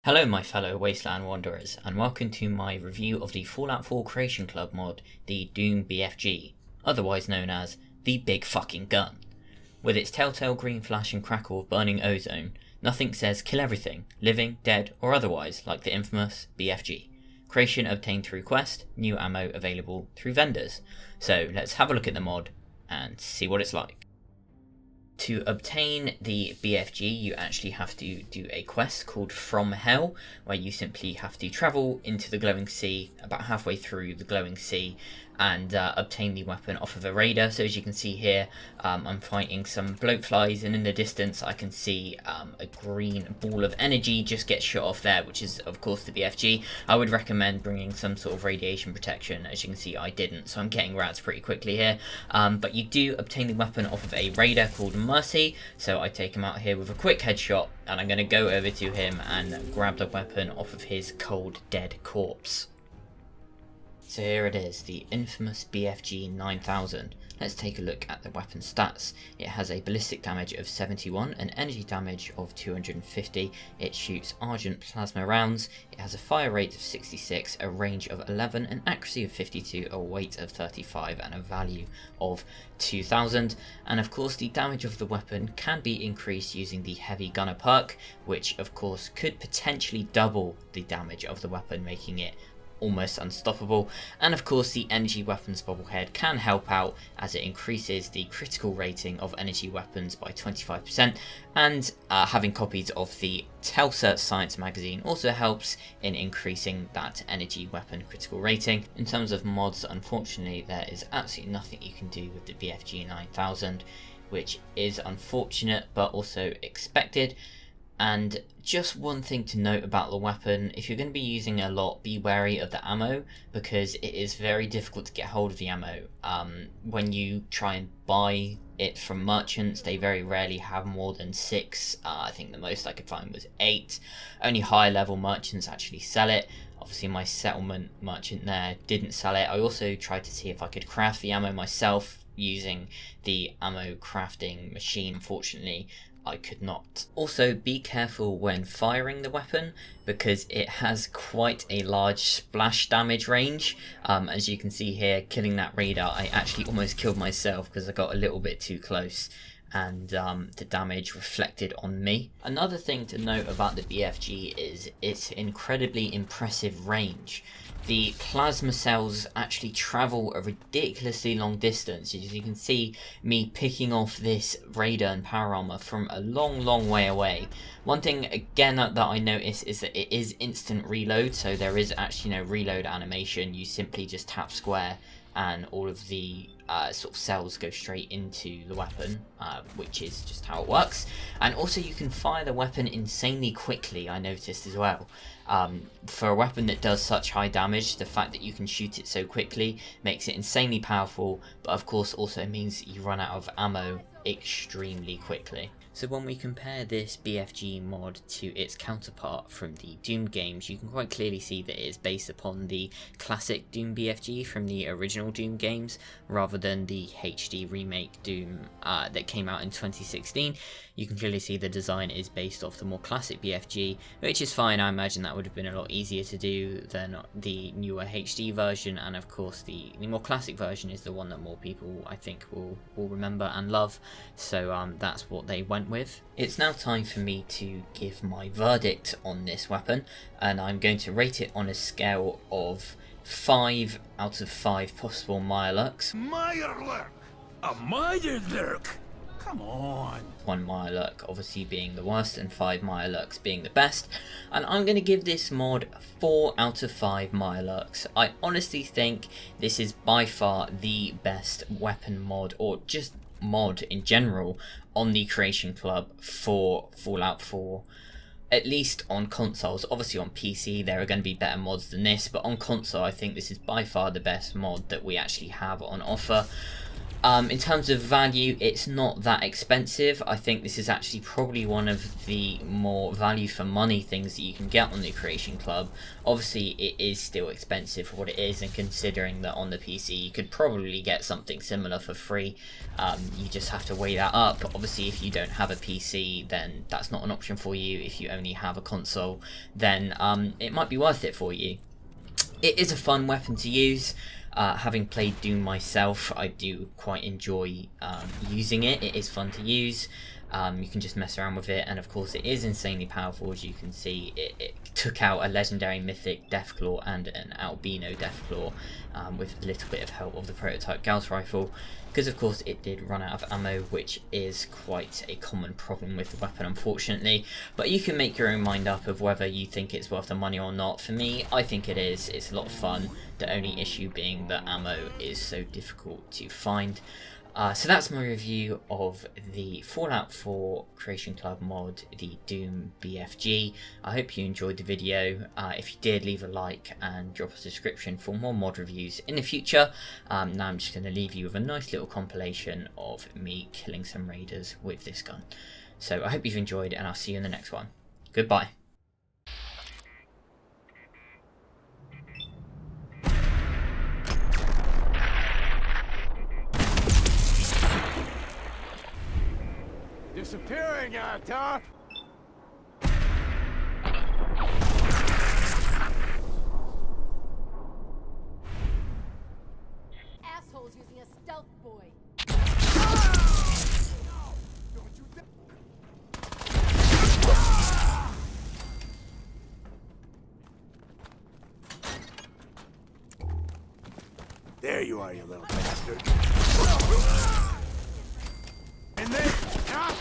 Hello my fellow Wasteland Wanderers, and welcome to my review of the Fallout 4 Creation Club mod, the Doom BFG, otherwise known as the Big Fucking Gun. With its telltale green flash and crackle of burning ozone, nothing says kill everything, living, dead, or otherwise, like the infamous BFG. Creation obtained through quest, new ammo available through vendors. So let's have a look at the mod and see what it's like. To obtain the BFG, you actually have to do a quest called From Hell, where you simply have to travel into the glowing sea, about halfway through the glowing sea, and obtain the weapon off of a raider. So as you can see here, I'm fighting some bloatflies, and in the distance I can see a green ball of energy just get shot off there, which is of course the BFG. I would recommend bringing some sort of radiation protection. As you can see, I didn't, so I'm getting rats pretty quickly here. But you do obtain the weapon off of a raider called Mercy, so I take him out here with a quick headshot, and I'm going to go over to him and grab the weapon off of his cold dead corpse. So here it is, the infamous BFG 9000. Let's take a look at the weapon stats. It has a ballistic damage of 71, an energy damage of 250, it shoots argent plasma rounds, it has a fire rate of 66, a range of 11, an accuracy of 52, a weight of 35, and a value of 2000. And of course the damage of the weapon can be increased using the heavy gunner perk, which of course could potentially double the damage of the weapon, making it almost unstoppable. And of course the energy weapons bobblehead can help out as it increases the critical rating of energy weapons by 25%, and having copies of the Telsa Science magazine also helps in increasing that energy weapon critical rating. In terms of mods, unfortunately there is absolutely nothing you can do with the BFG 9000, which is unfortunate but also expected. And just one thing to note about the weapon: if you're going to be using it a lot, be wary of the ammo, because it is very difficult to get hold of the ammo. When you try and buy it from merchants, they very rarely have more than 6. I think the most I could find was 8. Only higher level merchants actually sell it. Obviously my settlement merchant there didn't sell it. I also tried to see if I could craft the ammo myself using the ammo crafting machine. Unfortunately I could not. Also, be careful when firing the weapon, because it has quite a large splash damage range. As you can see here, killing that raider, I actually almost killed myself because I got a little bit too close, and the damage reflected on me. Another thing to note about the BFG is its incredibly impressive range. The plasma cells actually travel a ridiculously long distance. As you can see me picking off this raider and power armor from a long way away. One thing again that I noticed is that it is instant reload, so there is actually no reload animation. You simply just tap square and all of the sort of cells go straight into the weapon, which is just how it works. And also you can fire the weapon insanely quickly, I noticed as well. For a weapon that does such high damage, the fact that you can shoot it so quickly makes it insanely powerful, but of course also means you run out of ammo extremely quickly. So when we compare this BFG mod to its counterpart from the Doom games, you can quite clearly see that it is based upon the classic Doom BFG from the original Doom games, rather than the HD remake Doom that came out in 2016. You can clearly see the design is based off the more classic BFG, which is fine. I imagine that would have been a lot easier to do than the newer HD version, and of course the more classic version is the one that more people I think will remember and love, so that's what they went with. It's now time for me to give my verdict on this weapon, and I'm going to rate it on a scale of 5 out of 5 possible Mirelurks. Mirelurk? A Mirelurk? Come on. 1 Mirelurk obviously being the worst and 5 Mirelurks being the best, and I'm going to give this mod 4 out of 5 Mirelurks. I honestly think this is by far the best weapon mod, or just mod in general, on the Creation Club for Fallout 4. At least on consoles. Obviously on PC there are going to be better mods than this, but on console I think this is by far the best mod that we actually have on offer. In terms of value, it's not that expensive. I think this is actually probably one of the more value for money things that you can get on the Creation Club. Obviously, it is still expensive for what it is, and considering that on the PC you could probably get something similar for free, you just have to weigh that up. Obviously, if you don't have a PC, then that's not an option for you. If you only have a console, then it might be worth it for you. It is a fun weapon to use. Having played Doom myself, I do quite enjoy using it. It is fun to use. You can just mess around with it, and of course it is insanely powerful. As you can see, it took out a legendary mythic Deathclaw and an albino Deathclaw with a little bit of help of the prototype Gauss rifle, because of course it did run out of ammo, which is quite a common problem with the weapon, unfortunately. But you can make your own mind up of whether you think it's worth the money or not. For me, I think it is. It's a lot of fun, the only issue being that ammo is so difficult to find. So that's my review of the Fallout 4 Creation Club mod, the Doom BFG. I hope you enjoyed the video. If you did, leave a like and drop a subscription for more mod reviews in the future. Now I'm just going to leave you with a nice little compilation of me killing some raiders with this gun. So I hope you've enjoyed, and I'll see you in the next one. Goodbye. Disappearing, Arthur! Assholes using a stealth boy. There you are, you little bastard. And then, ah!